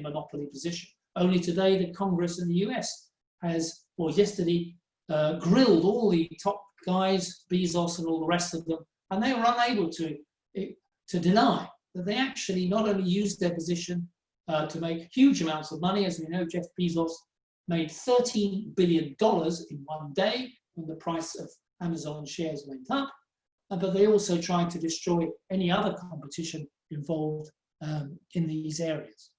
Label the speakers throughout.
Speaker 1: monopoly position. Only today, the Congress in the US has, or yesterday, grilled all the top guys, Bezos and all the rest of them, and they were unable to deny that they actually not only used their position to make huge amounts of money. As we know, Jeff Bezos made $13 billion in one day when the price of Amazon shares went up, but they also tried to destroy any other competition involved in these areas.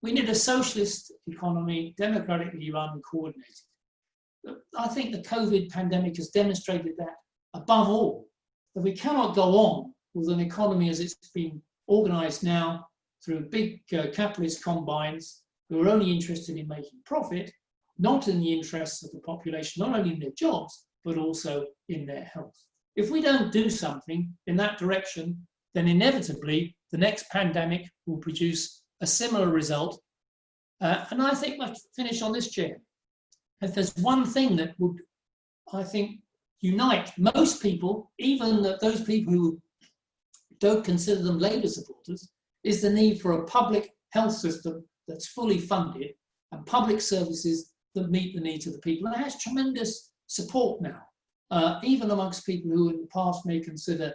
Speaker 1: We need a socialist economy, democratically run and coordinated. I think the COVID pandemic has demonstrated that, above all, that we cannot go on with an economy as it's been organized now through big capitalist combines who are only interested in making profit, not in the interests of the population, not only in their jobs, but also in their health. If we don't do something in that direction, then inevitably the next pandemic will produce a similar result. And I think I'll finish on this, Chair. If there's one thing that would, I think, unite most people, even those people who don't consider them Labour supporters, is the need for a public health system that's fully funded and public services that meet the needs of the people. And it has tremendous support now, even amongst people who in the past may consider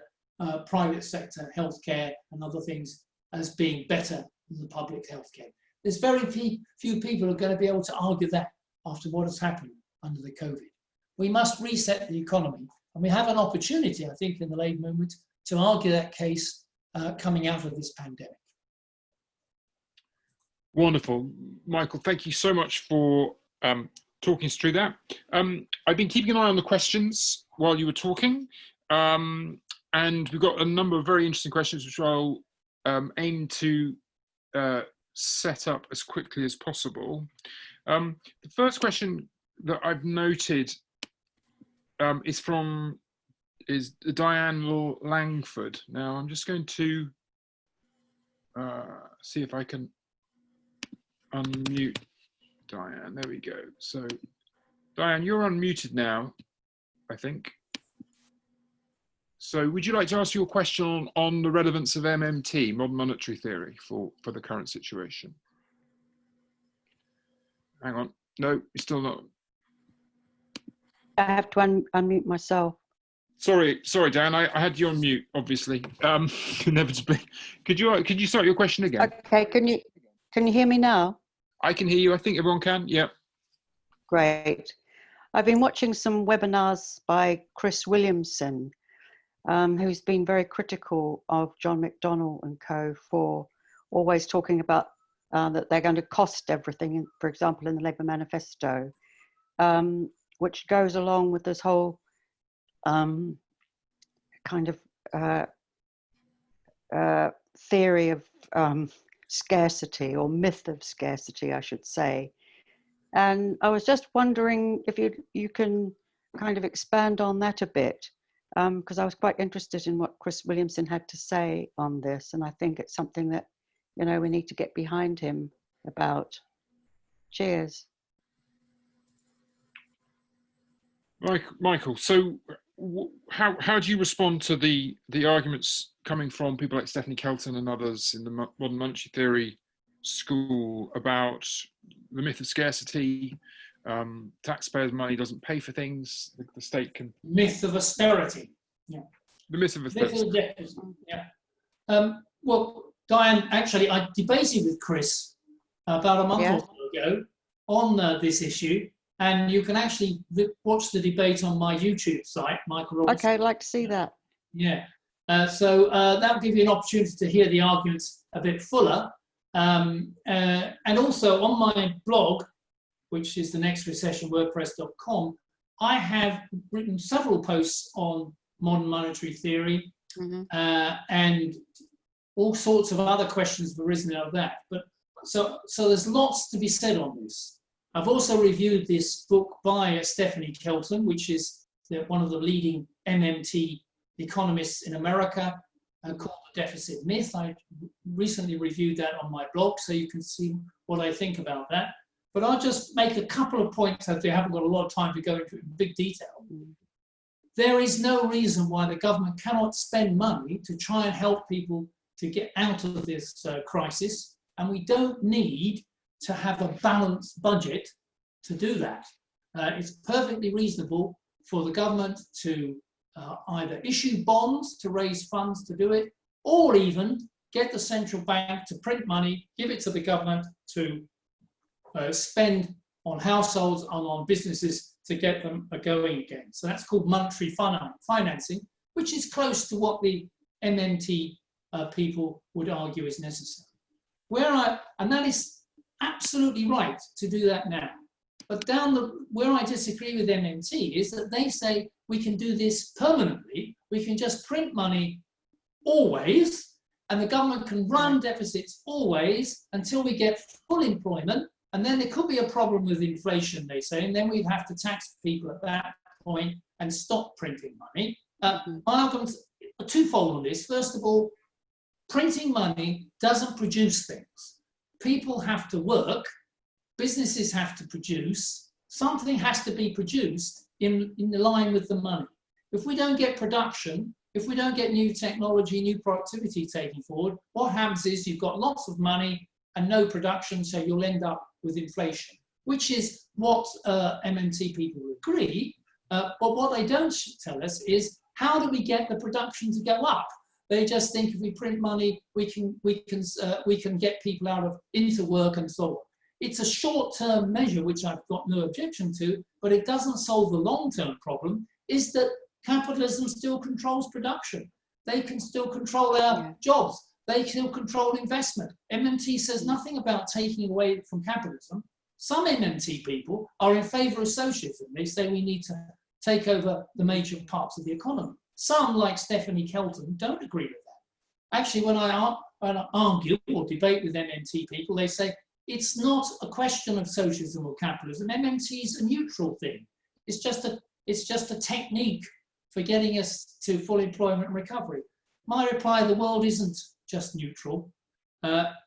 Speaker 1: private sector healthcare and other things as being better than the public healthcare. There's very few people who are going to be able to argue that after what has happened under the COVID. We must reset the economy, and we have an opportunity, I think, in the Labour movement to argue that case coming out of this pandemic.
Speaker 2: Wonderful. Michael, thank you so much for talking us through that. I've been keeping an eye on the questions while you were talking, and we've got a number of very interesting questions which I'll aim to set up as quickly as possible. The first question that I've noted is Diane Langford. Now I'm just going to see if I can unmute Diane. There we go. So Diane, you're unmuted now, I think. So would you like to ask your question on the relevance of MMT, modern monetary theory, for the current situation? Hang on. No, you're still not.
Speaker 3: I have to unmute myself.
Speaker 2: Sorry, Dan. I had you on mute, obviously. Inevitably. Could you start your question again?
Speaker 3: Okay. Can you hear me now?
Speaker 2: I can hear you. I think everyone can. Yeah.
Speaker 3: Great. I've been watching some webinars by Chris Williamson, who's been very critical of John McDonnell and co for always talking about that they're going to cost everything, for example, in the Labour manifesto, which goes along with this whole kind of theory of scarcity, or myth of scarcity, I should say. And I was just wondering if you can kind of expand on that a bit, because I was quite interested in what Chris Williamson had to say on this, and I think it's something that, you know, we need to get behind him about. Cheers.
Speaker 2: Michael, so how do you respond to the arguments coming from people like Stephanie Kelton and others in the modern monetary theory school about the myth of scarcity? Taxpayers' money doesn't pay for things. The state can.
Speaker 1: Myth of austerity. Yeah.
Speaker 2: The myth of austerity.
Speaker 1: Yeah. Well, Diane, actually, I debated with Chris about a month or so ago on this issue, and you can actually watch the debate on my YouTube site, Michael Robertson.
Speaker 3: Okay, I'd like to see that.
Speaker 1: Yeah. So that will give you an opportunity to hear the arguments a bit fuller. And also on my blog, which is thenextrecession.wordpress.com, I have written several posts on modern monetary theory, and all sorts of other questions have arisen out of that. But so there's lots to be said on this. I've also reviewed this book by Stephanie Kelton, which is one of the leading MMT economists in America, called The Deficit Myth. I recently reviewed that on my blog, so you can see what I think about that. But I'll just make a couple of points, as we haven't got a lot of time to go into it in big detail. There is no reason why the government cannot spend money to try and help people to get out of this crisis, and we don't need to have a balanced budget to do that. It's perfectly reasonable for the government to either issue bonds to raise funds to do it, or even get the central bank to print money, give it to the government to spend on households and on businesses to get them going again. So that's called monetary financing, which is close to what the MMT people would argue is necessary. And that is absolutely right to do that now. But where I disagree with MMT is that they say we can do this permanently. We can just print money always, and the government can run deficits always until we get full employment. And then there could be a problem with inflation, they say, and then we'd have to tax people at that point and stop printing money. My arguments are twofold on this. First of all, printing money doesn't produce things. People have to work, businesses have to produce, something has to be produced in line with the money. If we don't get production, if we don't get new technology, new productivity taken forward, what happens is you've got lots of money and no production, so you'll end up with inflation, which is what MMT people agree. But what they don't tell us is, how do we get the production to go up? They just think if we print money, we can get people into work and so on. It's a short-term measure, which I've got no objection to, but it doesn't solve the long-term problem, is that capitalism still controls production. They can still control our jobs. They still control investment. MMT says nothing about taking away from capitalism. Some MMT people are in favor of socialism. They say we need to take over the major parts of the economy. Some, like Stephanie Kelton, don't agree with that. Actually, when I argue or debate with MMT people, they say it's not a question of socialism or capitalism. MMT is a neutral thing. It's just a technique for getting us to full employment and recovery. My reply: the world isn't just neutral.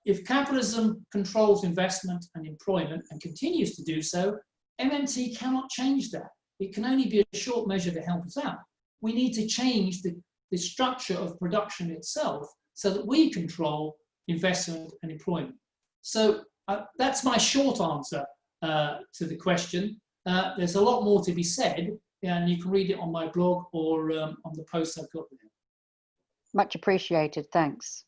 Speaker 1: If capitalism controls investment and employment and continues to do so, MMT cannot change that. It can only be a short measure to help us out. We need to change the structure of production itself so that we control investment and employment. So that's my short answer to the question. There's a lot more to be said, and you can read it on my blog or on the posts I've got there.
Speaker 3: Much appreciated, thanks.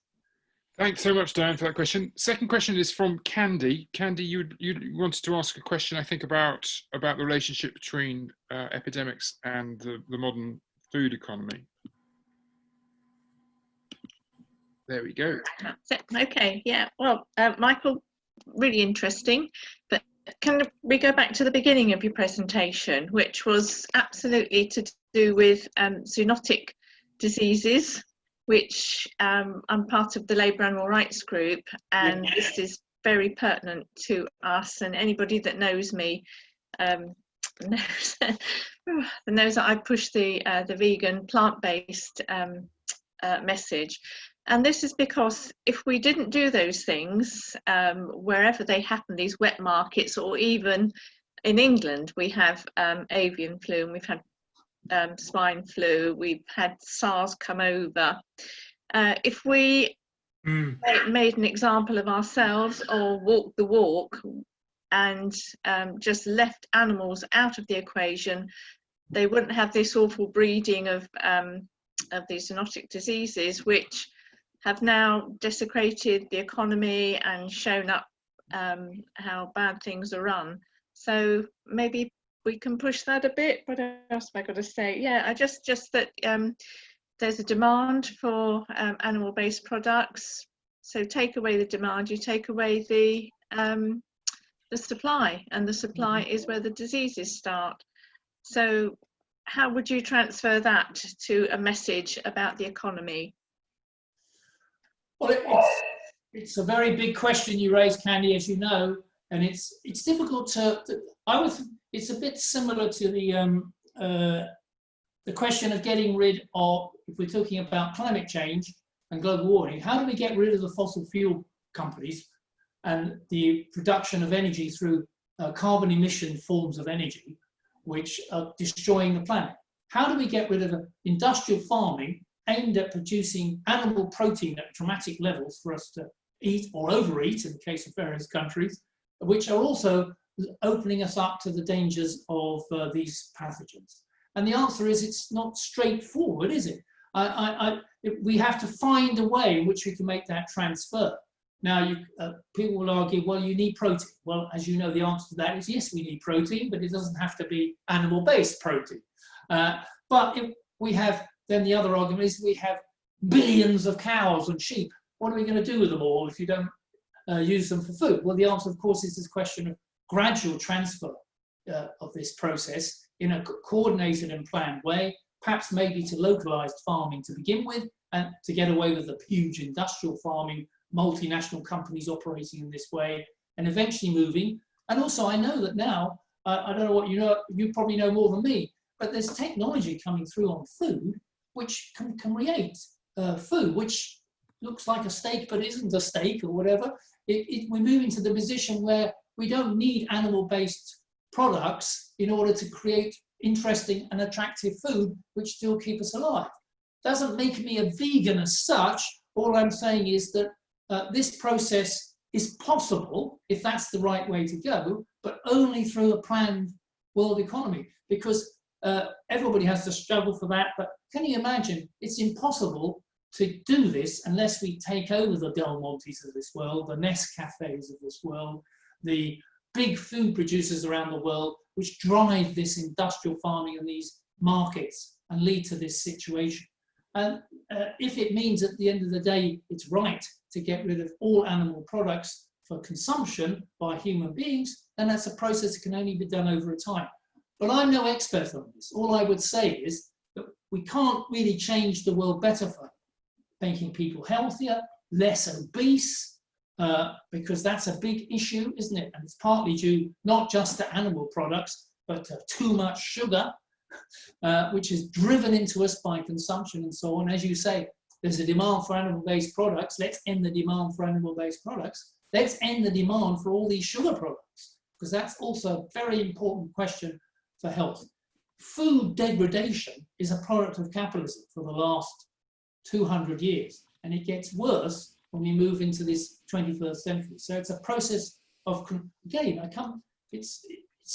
Speaker 2: Thanks so much, Diane, for that question. Second question is from Candy. Candy, you wanted to ask a question, I think, about the relationship between epidemics and the modern food economy. There we go.
Speaker 4: Okay, yeah. Well, Michael, really interesting. But can we go back to the beginning of your presentation, which was absolutely to do with zoonotic diseases, which I'm part of the Labour Animal Rights Group, and this is very pertinent to us, and anybody that knows me knows that I push the vegan plant-based message. And this is because if we didn't do those things, wherever they happen, these wet markets, or even in England, we have avian flu, and we've had swine flu, we've had SARS come over. If we made an example of ourselves or walked the walk and just left animals out of the equation, they wouldn't have this awful breeding of these zoonotic diseases, which have now desecrated the economy and shown up how bad things are run. So maybe we can push that a bit. What else have I got to say? Yeah, just that there's a demand for animal-based products. So take away the demand, you take away the supply, and the supply is where the diseases start. So how would you transfer that to a message about the economy?
Speaker 1: Well, it's a very big question you raised, Candy, as you know, and it's difficult it's a bit similar to the question of getting rid of, if we're talking about climate change and global warming, how do we get rid of the fossil fuel companies and the production of energy through carbon emission forms of energy, which are destroying the planet? How do we get rid of industrial farming aimed at producing animal protein at dramatic levels for us to eat or overeat in the case of various countries, which are also opening us up to the dangers of these pathogens? And the answer is it's not straightforward, is it? We have to find a way in which we can make that transfer. Now, people will argue, well, you need protein. Well, as you know, the answer to that is yes, we need protein, but it doesn't have to be animal-based protein. But if we have, then the other argument is we have billions of cows and sheep. What are we going to do with them all if you don't use them for food? Well, the answer, of course, is this question of gradual transfer of this process in a coordinated and planned way, perhaps maybe to localized farming to begin with, and to get away with the huge industrial farming, multinational companies operating in this way, and eventually moving. And also, I know that now, I don't know what you know, you probably know more than me, but there's technology coming through on food which can create food which looks like a steak but isn't a steak or whatever. We're moving to the position where we don't need animal-based products in order to create interesting and attractive food which still keep us alive. Doesn't make me a vegan as such. All I'm saying is that this process is possible if that's the right way to go, but only through a planned world economy, because everybody has to struggle for that. But can you imagine, it's impossible to do this unless we take over the Del Montes of this world, the Nescafes of this world, the big food producers around the world, which drive this industrial farming and these markets and lead to this situation. And if it means at the end of the day, it's right to get rid of all animal products for consumption by human beings, then that's a process that can only be done over a time. But I'm no expert on this. All I would say is that we can't really change the world better for making people healthier, less obese, because that's a big issue, isn't it? And it's partly due not just to animal products, but to too much sugar, which is driven into us by consumption and so on. As you say, there's a demand for animal-based products. Let's end the demand for animal-based products. Let's end the demand for all these sugar products, because that's also a very important question for health. Food degradation is a product of capitalism for the last 200 years, and it gets worse when we move into this 21st century. So it's a process of, again, it's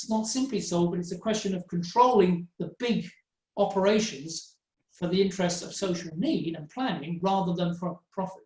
Speaker 1: not simply solved, but it's a question of controlling the big operations for the interests of social need and planning rather than for profit.